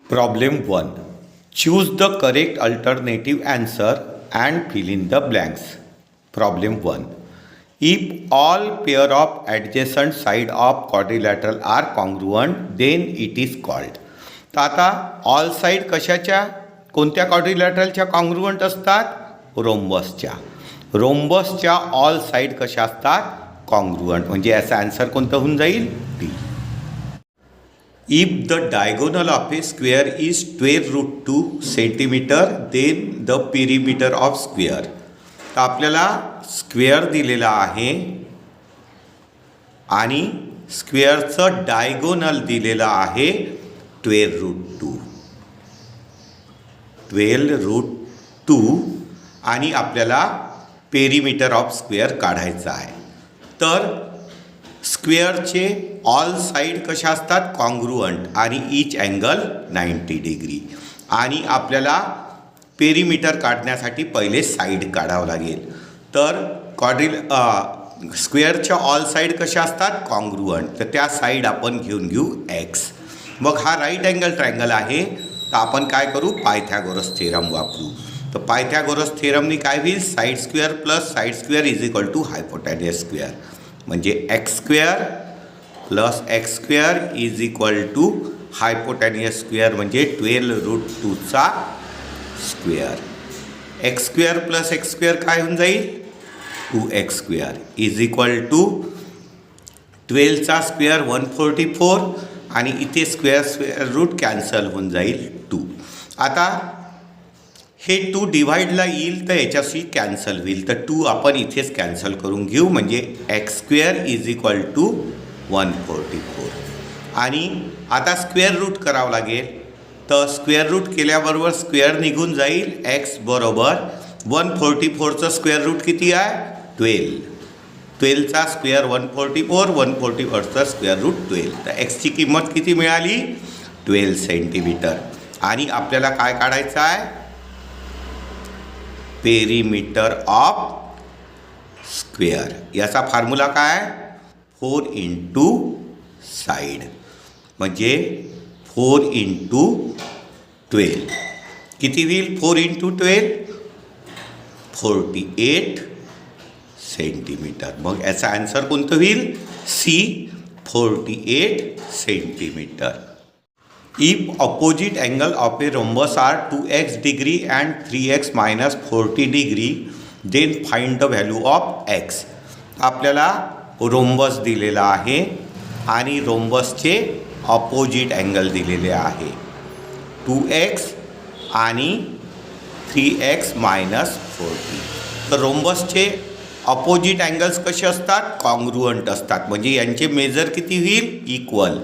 Problem 1. Choose the correct alternative answer and fill in the blanks. Problem 1. If all pair of adjacent side of quadrilateral are congruent, then it is called. तर आता all side कशाच्या कोणत्या क्वाड्रिलॅटरलच्या congruent असतात? रोम्बसच्या. रोम्बसच्या all side कशा असतात? Congruent. म्हणजे याचा answer कोणतं होऊन जाईल? D. If the diagonal of a square is 12√2 centimeter, then the perimeter of square. तर आपल्याला स्क्वेअर दिलेला आहे आणि स्क्वेअरचं डायगोनल दिलेलं आहे 12√2. 12√2 आणि आपल्याला पेरीमीटर ऑफ स्क्वेअर काढायचा आहे. तर स्क्वेअरचे ऑल साईड कशा असतात? कॉन्ग्रुएंट आणि ईच अँगल 90 डिग्री. आणि आपल्याला पेरीमीटर काढण्यासाठी पहिले साईड काढावं लागेल. तर स्क्वेअरच्या ऑल साईड कशा असतात? कॉन्ग्रुएंट. तर त्या साईड आपण घेऊ एक्स. मग हा राईट अँगल ट्रायंगल आहे. तर आपण काय करू? पायथागोरस थेरम वापरू. तर पायथागोरस थेरमनी काय होईल? Side square plus side square is equal to hypotenuse square. म्हणजे x square plus x square is equal to hypotenuse square म्हणजे 12√2चा square. X square plus x square काय होऊन जाईल? 2x square is equal to 12चा square 144 आणि इथे square route cancel होऊन जाईल 2. आता हे 2 डिवाइडला येईल तर याच्याशी कॅन्सल होईल. तर 2 आपण इथेच कॅन्सल करून घेऊ. म्हणजे x square is equal to 144. आणि आता स्क्वेअर रूट करावं लागेल. तर स्क्वेअर रूट केल्याबरोबर स्क्वेअर निघून जाईल. एक्स बरोबर 144चं स्क्वेअर रूट किती आहे? 12. 12चा स्क्वेअर 144, 144चं स्क्वेअर रूट 12. तर एक्सची किंमत किती मिळाली? 12 सेंटीमीटर. आणि आपल्याला काय काढायचं आहे? Perimeter of square. याचा फॉर्म्युला काय? 4 इंटू साईड म्हणजे 4 इंटू 12 किती होईल? 4 इंटू 12 48 सेंटीमीटर. मग याचा आन्सर कोणतं होईल? C 48 centimetre. If opposite angle of a rhombus are 2x degree and 3x minus 40 degree, then find the value of x. आपल्याला रोम्बस दिलेला आहे आणि रोम्बसचे ऑपोजिट अँगल दिलेले आहे 2x आणि 3x मायनस 40. तर रोम्बसचे ऑपोजिट अँगल्स कसे असतात? कॉन्ग्रुएंट असतात. म्हणजे यांचे मेजर किती होईल? इक्वल.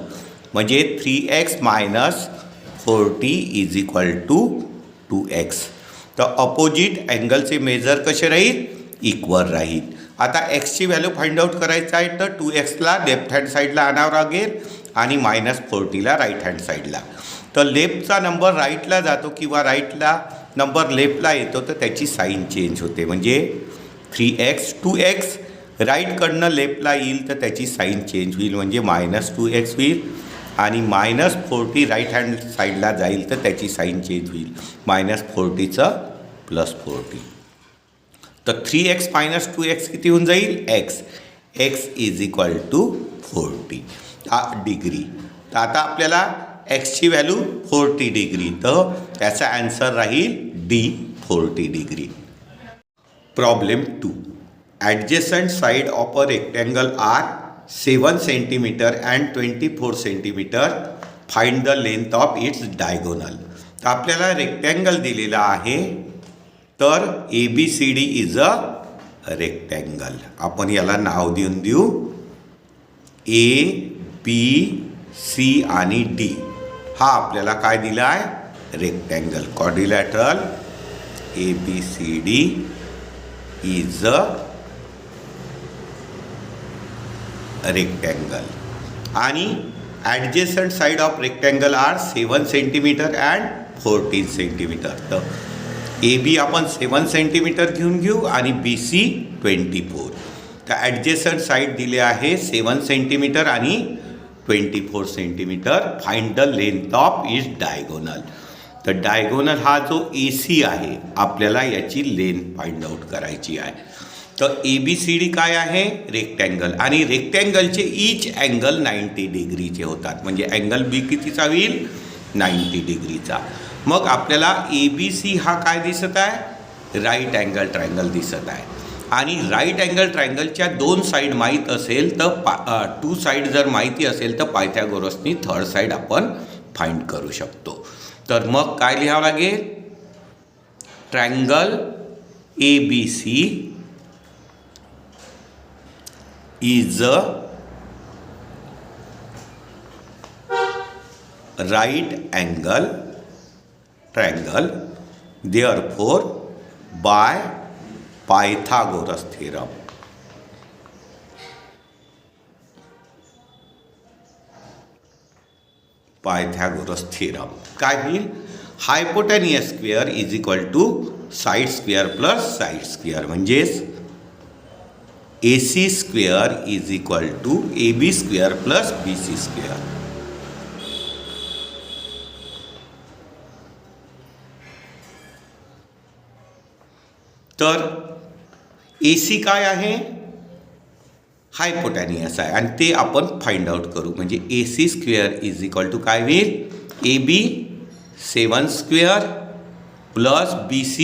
म्हणजे 3x minus 40 is equal to 2x. तर ऑपोजिट अँगलचे मेजर कसे राहील? इक्वल राहील. आता एक्सची व्हॅल्यू फाइंड आउट करायचं आहे. तर 2xला लेफ्ट हँड साईडला आणावं लागेल आणि मायनस 40ला राईट हँड साईडला. तर लेफ्टचा नंबर राईटला जातो किंवा राईटला नंबर लेफ्टला येतो तर त्याची साईन चेंज होते. म्हणजे 3x 2x राईटकडनं लेफ्टला येईल तर त्याची साईन चेंज होईल. म्हणजे मायनस 2x होईल. आणि मायनस 40 राईट हँड साईडला जाईल तर त्याची साईन चेंज होईल. मायनस 40चं प्लस 40. तर 3x मायनस 2x किती होऊन जाईल? X. X is equal to 40 degree. तर आता आपल्याला एक्सची व्हॅल्यू 40 डिग्री. तर त्याचा आन्सर राहील D 40 degree. Problem 2. Adjacent side of a rectangle are 7 centimetre and 24 centimetre. Find the length of its diagonal. तर आपल्याला रेक्टँगल दिलेला आहे. तर ABCD इज अ रेक्टँगल. आपण याला नाव देऊ ABC आणि D. हा आपल्याला काय दिला आहे? Rectangle. Quadrilateral ABCD is a rectangle. आणि adjacent side of rectangle are 7 centimetre and 14 centimetre. तर AB आपण 7 सेंटीमीटर घेऊ आणि BC 24. तर ॲडजेसंट साईड दिले आहे 7 सेंटीमीटर आणि 24 centimetre. Find the length of each diagonal. तर डायगोनल हा जो AC आहे आपल्याला याची लेंथ फाइंड आउट करायची आहे. तर ABCD काय आहे? रेक्टँगल. आणि रेक्टँगलचे ईच अँगल 90 डिग्रीचे होतात. म्हणजे अँगल B कितीचा होईल? 90 डिग्रीचा. मग आपल्याला ABC हा काय दिसत आहे? राईट अँगल ट्रायंगल दिसत आहे. आणि राईट अँगल ट्रायंगलच्या 2 साईड माहीत असेल तर 2 साईड जर माहिती असेल तर पायथागोरसनी 3rd साईड आपण फाइंड करू शकतो. तर मग काय लिहावं लागेल? Triangle ABC is a right angle triangle, therefore by Pythagoras theorem. Pythagoras theorem काय होईल? Hypotenuse square is equal to side square plus side square. म्हणजेच AC square is equal to AB square plus BC square. तर AC काय आहे? Hypotenuse आहे आणि ते आपण फाइंड आउट करू. म्हणजे AC square is equal to काय होईल? AB 7 स्क्वेअर प्लस BC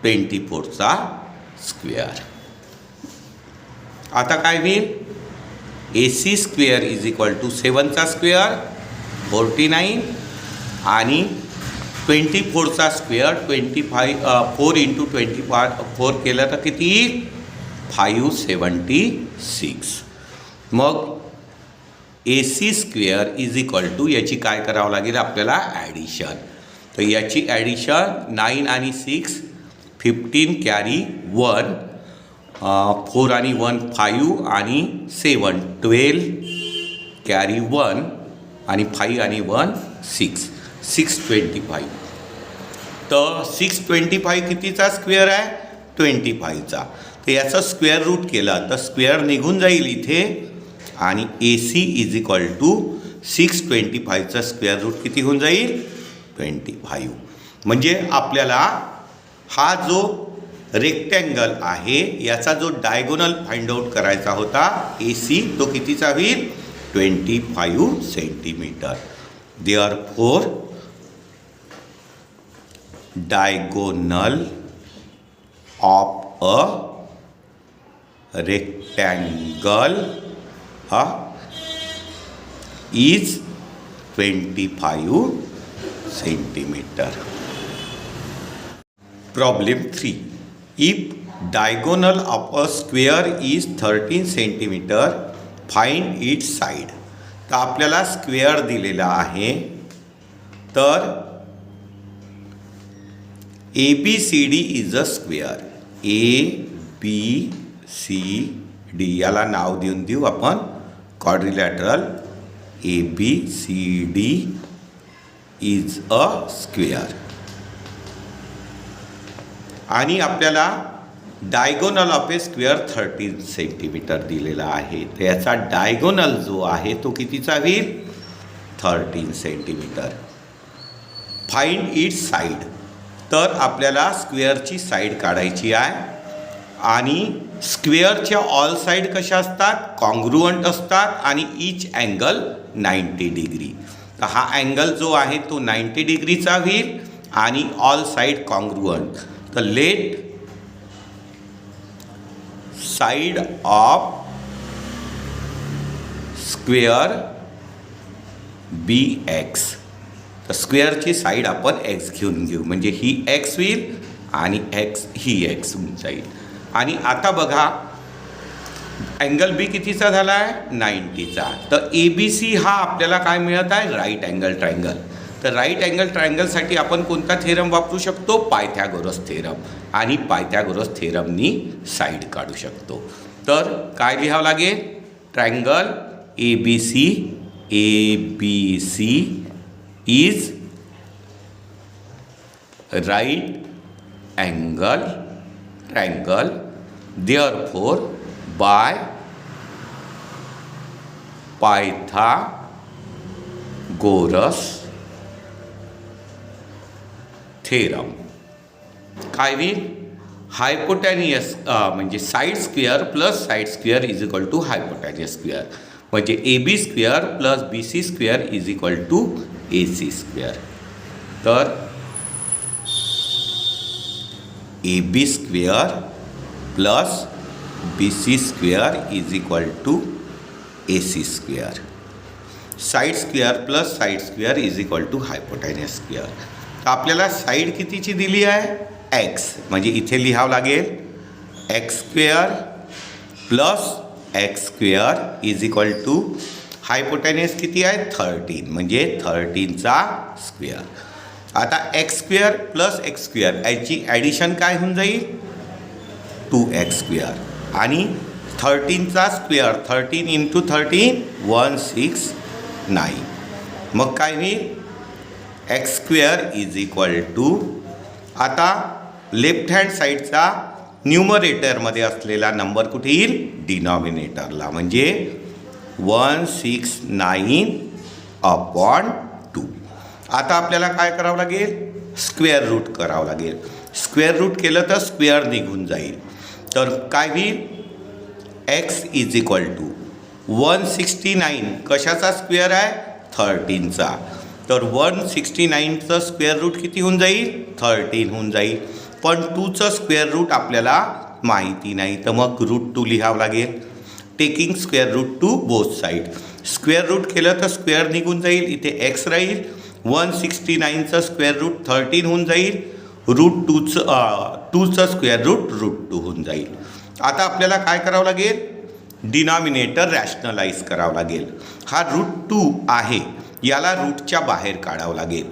24चा स्क्वेअर. आता काय होईल? AC square is equal to 7चा स्क्वेअर 49 आणि 24चा स्क्वेअर 4 इंटू 24 केलं तर किती? 576. मग AC square is equal to याची काय करावं लागेल आपल्याला? ॲडिशन. तर याची ॲडिशन 9 आणि 6 15 कॅरी 1 4 आणि 1 5 आणि 7 12 कॅरी 1 आणि 5 आणि 1 6 625. तर 625 कितीचा स्क्वेअर आहे? 25चा. तर याचं स्क्वेअर रूट केला तर स्क्वेअर निघून जाईल इथे आणि AC इज इक्वल टू 625चा स्क्वेअर रूट किती होऊन जाईल? 25. म्हणजे आपल्याला हा जो रेक्टँगल आहे याचा जो डायगोनल फाइंड आउट करायचा होता AC तो कितीचा होईल? 25 centimetre. Therefore diagonal of a rectangle is 25 centimeter. Problem 3. If diagonal of a square is 13 centimeter, find its side. तर आपल्याला स्क्वेअर दिलेला आहे. तर ABCD is a square. ABCD याला नाव देऊ आपण quadrilateral. ABCD is a square. आणि आपल्याला diagonal of A square 13 centimetre दिलेला आहे. तर याचा डायगोनल जो आहे तो कितीचा होईल? 13 सेंटीमीटर. Find its side. तर आपल्याला स्क्वेअरची साईड काढायची आहे. आणि स्क्वेअरच्या ऑल साईड कशा असतात? कॉन्ग्रुअंट असतात आणि ईच अँगल 90 डिग्री. तर हा अँगल जो आहे तो 90 डिग्रीचा होईल आणि ऑल साईड कॉन्ग्रुअंट. तर let side of square be x. तर स्क्वेअरची साईड आपण एक्स घेऊन घेऊ. म्हणजे ही एक्स होईल आणि एक्स ही एक्स होऊन जाईल. आणि आता बघा अँगल बी कितीचा झाला आहे? 90चा. तर ABC हा आपल्याला काय मिळत आहे? Right angle triangle. तर राईट अँगल ट्रायंगलसाठी आपण कोणता थेरम वापरू शकतो? Pythagoras theorem. आणि पायथागोरस थेरमनी साईड काढू शकतो. तर काय लिहावं लागेल? Triangle ABC is right angle triangle, therefore by Pythagoras theorem. काय होईल? हायपोटॅनियस म्हणजे side square plus side square is equal to hypotenuse square, म्हणजे AB square plus BC square is equal to AC square. तर AB square plus BC square is equal to AC square. Side square plus side square is equal to hypotenuse square. तर आपल्याला side कितीची दिली आहे? x, म्हणजे इथे लिहावं लागेल x square plus x square is equal to hypotenuse किती आहे? 13, म्हणजे 13चा स्क्वेअर. आता x square plus x square याची ॲडिशन काय होऊन जाईल? 2x square. आणि 13चा स्क्वेअर 13 इंटू 13 169. मग काय होईल? x square is equal to, आता लेफ्ट हँड साईडचा न्यूमरेटरमध्ये असलेला नंबर कुठे येईल? डिनॉमिनेटरला, म्हणजे 169/2. आता आपल्याला काय करावं लागेल? स्क्वेअर रूट करावं लागेल. स्क्वेअर रूट केलं तर स्क्वेअर निघून जाईल. तर काय होईल? x इज इक्वल टू 169 कशाचा स्क्वेअर आहे? 13चा. तर 169चं स्क्वेअर रूट किती होऊन जाईल? 13 होऊन जाईल. पण 2चं स्क्वेअर रूट आपल्याला माहिती नाही, तर मग √2 लिहावं लागेल. Taking square root to both side. Square root केलं तर स्क्वेअर निघून जाईल, इथे x राहील. 169चं स्क्वेअर रूट 13 होऊन जाईल. √2चं स्क्वेअर रूट √2 होऊन जाईल. आता आपल्याला काय करावं लागेल? डिनॉमिनेटर रॅशनलाइज करावं लागेल. हा √2 आहे, याला रूटच्या बाहेर काढावं लागेल.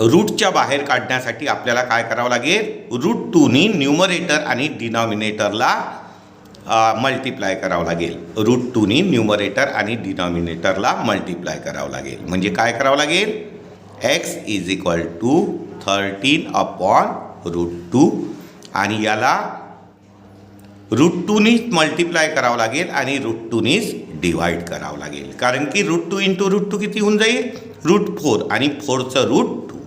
रूटच्या बाहेर काढण्यासाठी आपल्याला काय करावं लागेल? √2नी न्यूमरेटर आणि डिनॉमिनेटरला मल्टिप्लाय करावं लागेल. √2नी न्यूमरेटर आणि डिनॉमिनेटरला मल्टिप्लाय करावं लागेल. म्हणजे काय करावं लागेल? x इज इक्वल टू 13/√2 आणि याला √2नीच मल्टिप्लाय करावं लागेल आणि √2नीच डिवाइड करावं लागेल. कारण की √2 इंटू √2 किती होऊन जाईल? √4 आणि 4चं √2.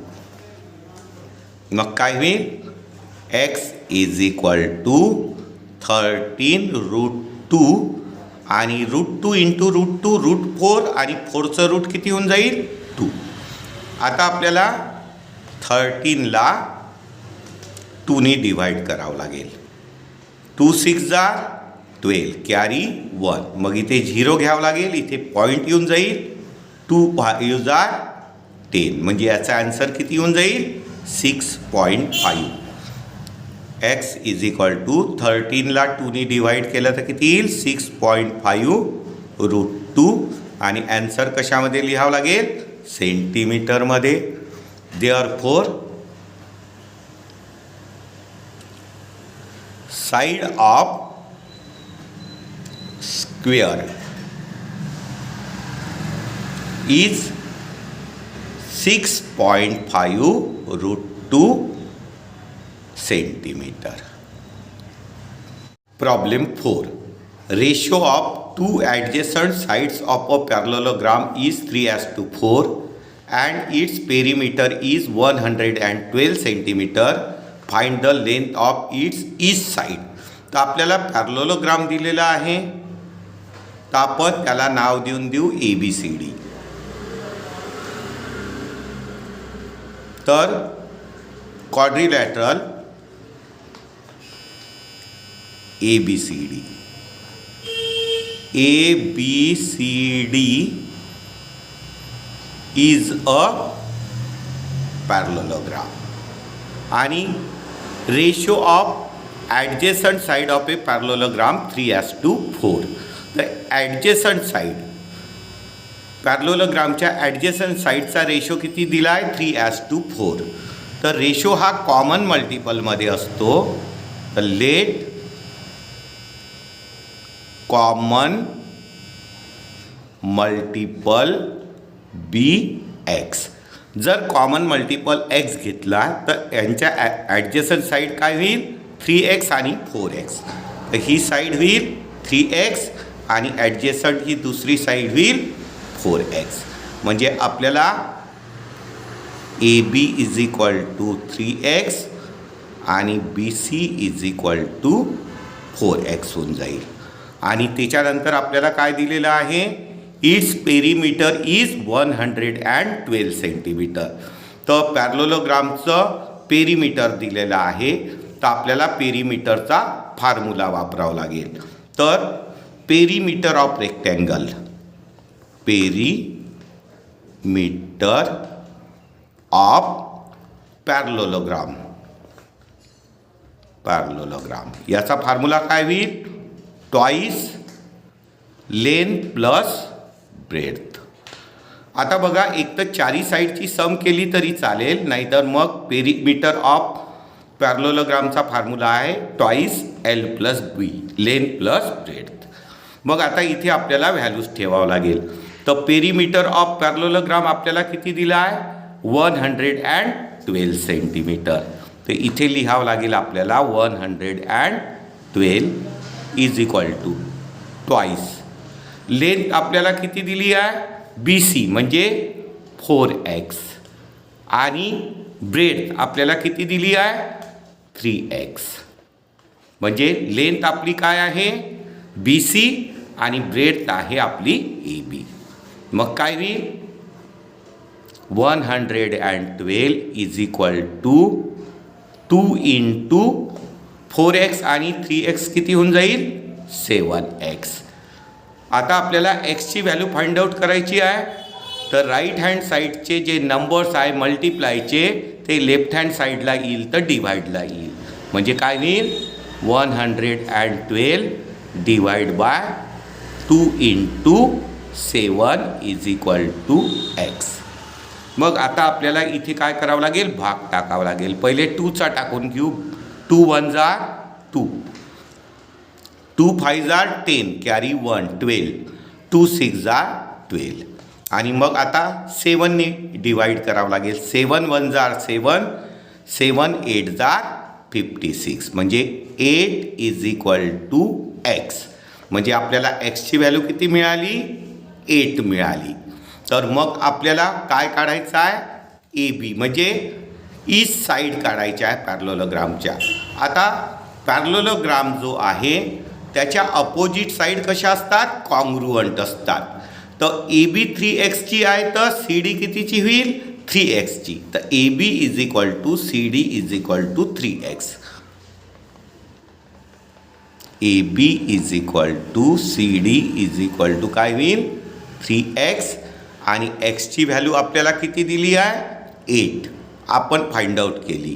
मग काय होईल? x इज इक्वल टू 13√2 आणि √2 इंटू √2 √4 आणि 4चं रूट किती होऊन जाईल? 2. आता आपल्याला 13ला 2नी डिवाइड करावं लागेल. 2 6 जा 12, कॅरी 1. मग इथे 0 घ्यावं लागेल, इथे पॉईंट येऊन जाईल. 2 5 जा 10, म्हणजे याचा आन्सर किती येऊन जाईल? 6.5. x इज इक्वल टू 13ला 2नी डिवाइड केलं तर किती येईल? 6.5√2 आणि ॲन्सर कशामध्ये लिहावं लागेल? सेंटीमीटरमध्ये. Therefore side of square is 6.5√2 centimetre. Problem 4. Ratio of two adjacent sides of a parallelogram is 3:4 and its perimeter is 112 centimeter. Find the length of its each side. तर आपल्याला पॅरलोलोग्राम दिलेला आहे, तर आपण त्याला नाव देऊ ABCD. तर quadrilateral ABCD is a parallelogram आणि रेशो ऑफ ॲडजेसंट साईड ऑफ ए पॅरलोलोग्राम 3:4. तर ॲडजेसंट साईड पॅरलोलोग्रामच्या ॲडजेसंट साईडचा रेशो किती दिला आहे? 3:4. तर रेशो हा कॉमन मल्टिपलमध्ये असतो. तर लेट कॉमन मल्टिपल बी x. जर कॉमन मल्टिपल x घेतला तर यांच्या ॲडजेसंट साईड काय होईल? 3x आणि 4x. तर ही साईड होईल 3x आणि ॲडजेसंट ही दुसरी साईड होईल 4x. म्हणजे आपल्याला AB is equal to 3x आणि BC is equal to 4x होऊन जाईल. आणि त्याच्यानंतर आपल्याला काय दिलेलं आहे, इट्स पेरीमीटर इज 112 सेंटीमीटर. तर पॅरलोलोग्रामचं पेरीमीटर दिलेलं आहे. तर आपल्याला पेरीमीटरचा फॉर्म्युला वापरावा लागेल. तर perimeter of rectangle, perimeter of parallelogram, याचा फॉर्म्युला काय होईल, ट्वाइस लेंथ प्लस ब्रेड्थ. आता बघा, एक तर चारी साईडची सम केली तरी चालेल, नाहीतर मग पेरीमीटर ऑफ पॅरलोलोग्रामचा फॉर्म्युला आहे twice L plus B, length plus breadth. मग आता इथे आपल्याला व्हॅल्यूज ठेवावं लागेल. तर पेरीमीटर ऑफ पॅरलोलोग्राम आपल्याला किती दिला आहे, 112 सेंटीमीटर. तर इथे लिहावं लागेल आपल्याला 112 is equal to twice. Length आपल्याला किती दिली आहे, BC म्हणजे 4x, आणि ब्रेड्थ आपल्याला किती दिली आहे, 3x. म्हणजे लेंथ आपली काय आहे, BC, आणि ब्रेड्थ आहे आपली AB. मग काय होईल, 112 is equal to 2 into 4x आणि 3x किती होऊन जाईल, 7x. आता आपल्याला xची व्हॅल्यू फाइंड आउट करायची आहे. तर राईट हँड साईडचे जे नंबर्स आहे मल्टिप्लायचे ते लेफ्ट हँड साईडला येईल, तर डिवाइडला येईल. म्हणजे काय होईल, 112 divide by 2 into 7 is equal to x. मग आता आपल्याला इथे काय करावं लागेल, भाग टाकावं लागेल. पहिले 2चा टाकून घेऊ. 2 1 जा 2, 2 5 जा 10, कॅरी 1 12, 2 6 जा 12. आणि मग आता 7ने डिवाइड करावं लागेल. 7 1 जा 7, 7 8 जा 56. म्हणजे 8 इज इक्वल टू x. म्हणजे आपल्याला xची व्हॅल्यू किती मिळाली, 8 मिळाली. तर मग आपल्याला काय काढायचं आहे, AB म्हणजे ईस्ट साईड काढायची आहे पॅरलोलोग्रामच्या. आता पॅरलोलोग्राम जो आहे त्याच्या अपोजिट साईड कशा असतात, कॉन्ग्रुअंट असतात. तर AB 3xची आहे, तर CD कितीची होईल, 3xची. तर AB is equal to CD is equal to 3x. AB is equal to CD is equal to काय होईल, 3x. आणि xची व्हॅल्यू आपल्याला किती दिली आहे, 8, आपण फाइंड आउट केली.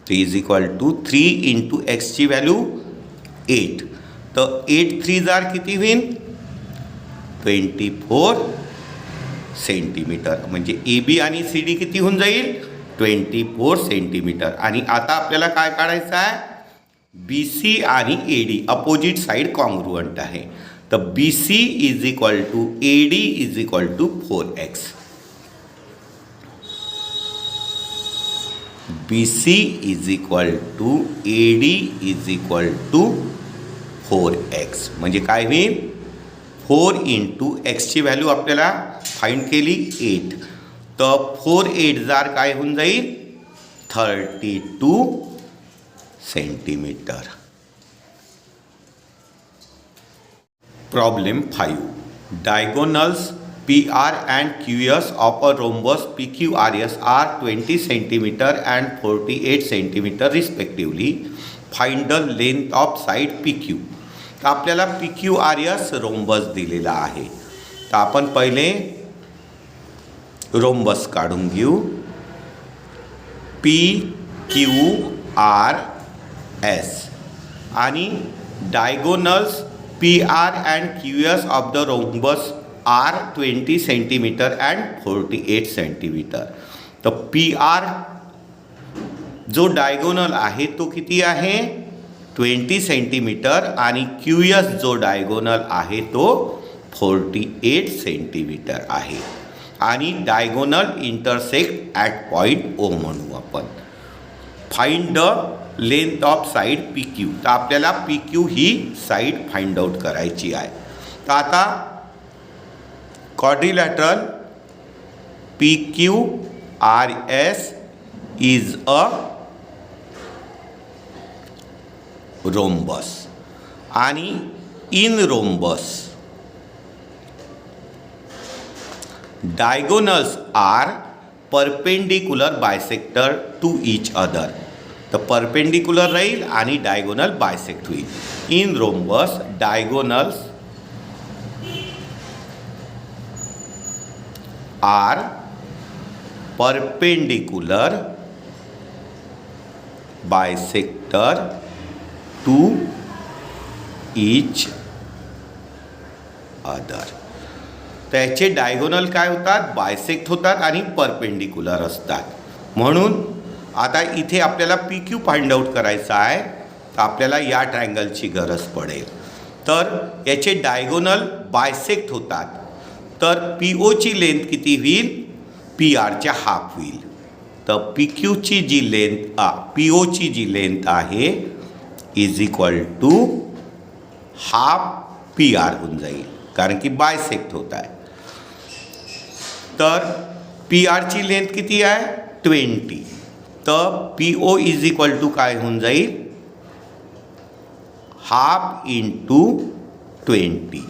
3 इज इक्वल टू 3 इंटू xची व्हॅल्यू 8. तर 8 3 जार किती होईल, 24 सेंटीमीटर. म्हणजे AB आणि CD किती होऊन जाईल, 24 सेंटीमीटर. आणि आता आपल्याला काय काढायचं आहे, BC आणि AD अपोजिट साईड कॉन्ग्रुअंट आहे. तर BC is equal to AD is equal to 4x. BC is equal to AD is equal to 4x. म्हणजे काय होईल, 4 इंटू एक्सची व्हॅल्यू आपल्याला फाइंड केली 8. तर 4 8 जार काय होऊन जाईल, 32 centimetre. Problem 5. Diagonals PR and QS of a rhombus PQRS are 20 centimeter and 48 centimeter respectively. Find the length of side PQ. तर आपल्याला PQRS रोम्बस दिलेला आहे. तर आपण पहिले रोम्बस काढून घेऊ. PQRS आणि diagonals PR and QS of the rhombus are 20 centimeter and 48 centimeter. तर PR जो डायगोनल आहे तो किती आहे, 20 सेंटीमीटर. आणि QS जो डायगोनल आहे तो 48 सेंटीमीटर आहे. आणि diagonal intersect at point O म्हणू आपण. Find the length of side PQ. तर आपल्याला PQ ही साईड फाइंड आउट करायची आहे. तर आता quadrilateral PQRS is a rhombus आणि in rhombus diagonals are perpendicular bisector to each other. तर perpendicular राहील आणि diagonal bisect होईल. In rhombus diagonals are perpendicular bisector to each other. त्याचे डायगोनल काय होतात, बायसेक्ट होतात आणि परपेंडिक्युलर असतात. म्हणून आता इथे आपल्याला पी क्यू फाइंड आउट करायचा आहे, तर आपल्याला या ट्रायंगलची गरज पडेल. तर याचे डायगोनल बायसेक्ट होतात, तर पी ओची लेंथ किती होईल, पी आरच्या हाफ होईल. तर पी क्यूची जी लेंथ पी ओची जी लेंथ आहे is equal to half P R होऊन जाईल, कारण की बायसेक्ट होत आहे. तर पी आरची लेंथ किती आहे 20. तर P O is equal to काय होऊन जाईल, हाफ इंटू 20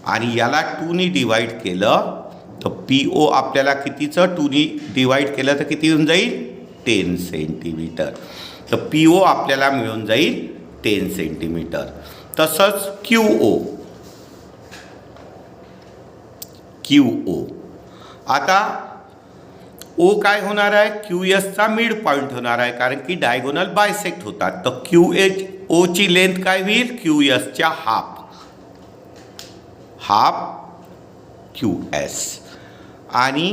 आणि याला 2नी डिवाइड केलं तर पी ओ आपल्याला कितीचं 2नी डिवाइड केलं तर किती होऊन जाईल 10 सेंटीमीटर. तर पी ओ आपल्याला मिळून जाईल 10 सेंटीमीटर. तसंच क्यू ओ आता ओ काय होणार आहे, क्यू एसचा मिड पॉईंट होणार आहे, कारण की डायगोनल बायसेक्ट होतात. तर क्यू एच ओची लेंथ काय होईल, क्यू एसच्या हाफ क्यू एस आणि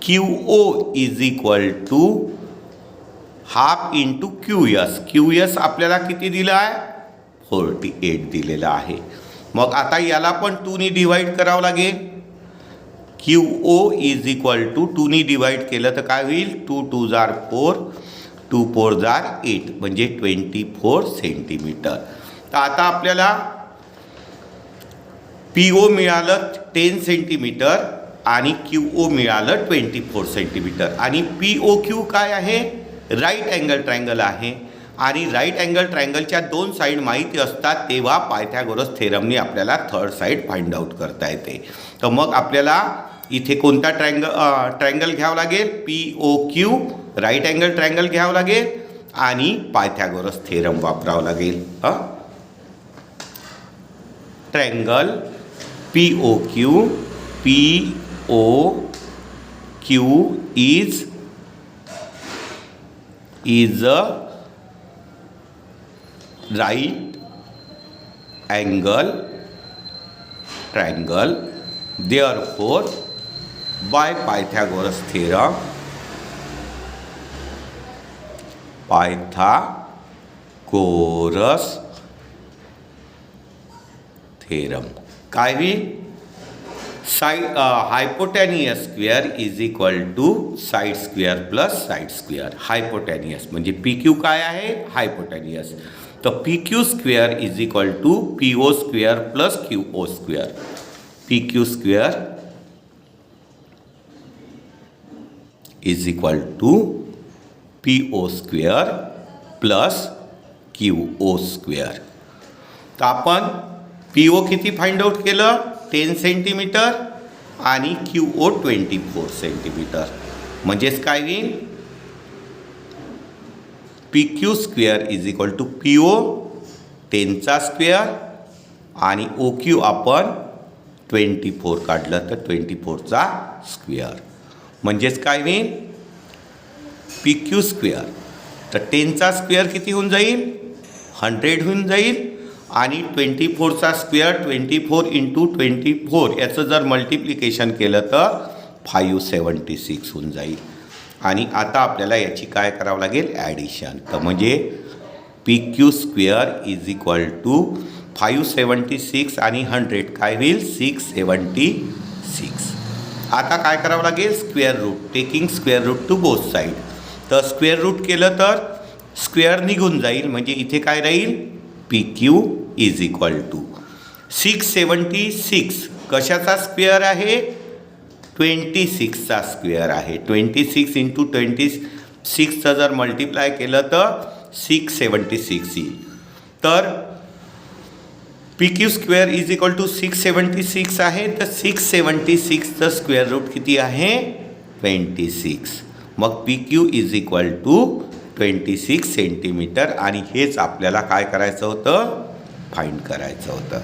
Q O is equal to half into Q S. Q S आपल्याला किती दिलं आहे 48 दिलेलं आहे. मग आता याला पण 2नी डिवाइड करावं लागेल. Q O is equal to 2नी डिवाइड केलं तर काय होईल, 2 2 जार 4, 2 4 जार 8 म्हणजे 24 सेंटीमीटर. तर आता आपल्याला पी ओ मिळालं 10 सेंटीमीटर आणि क्यू ओ मिळालं 24 सेंटीमीटर. आणि पी ओ क्यू काय आहे, राईट अँगल ट्रायंगल आहे आणि राईट अँगल ट्रायंगलच्या 2 साईड माहिती असतात, तेव्हा पायथागोरस थेरमने आपल्याला थर्ड साईड फाइंड आउट करता येते. तर मग आपल्याला इथे कोणता ट्रायंगल घ्यावं लागेल, P O Q right angle triangle घ्यावं लागेल आणि पायथागोरस थेरम वापरावं लागेल. Triangle P O Q is a right angle triangle, therefore by Pythagoras theorem काय होईल, hypotenuse square is equal to side square plus side square. Hypotenuse म्हणजे P Q काय आहे, हायपोटेनियस. तर P Q square is equal to P O square plus Q O square. P Q square is equal to P O square plus Q O square. तर आपण P O किती find out केलं 10 centimetre आणि Q ओ 24 centimetre. म्हणजेच काय होईल, P Q square is equal to P O 10चा square आणि ओ क्यू आपण 24 काढलं तर 24चा स्क्वेअर. म्हणजेच काय होईल, पी क्यू स्क्वेअर तर 10चा स्क्वेअर किती होऊन जाईल 100 होऊन जाईल आणि 24चा स्क्वेअर 24 इंटू 24 याचं जर मल्टिप्लिकेशन केलं तर 576 होऊन जाईल. आणि आता आपल्याला याची काय करावं लागेल, ॲडिशन. तर म्हणजे P Q square is equal to 576 आणि 100 काय होईल 676. आता काय करावं लागेल, square root, taking square root to both side. तर स्क्वेअर रूट केलं तर स्क्वेअर निघून जाईल, म्हणजे इथे काय राहील P Q is equal to 676 कशाचा स्क्वेअर आहे? 26चा स्क्वेअर आहे. 26 इंटू 26चं जर मल्टिप्लाय केलं तर 676 येईल. तर PQ square is equal to 676 आहे. तर 676चं स्क्वेअर रूट किती आहे? 26. मग PQ is equal to 26 centimetre. आणि हेच आपल्याला काय करायचं होतं? फाइंड करायचं होतं.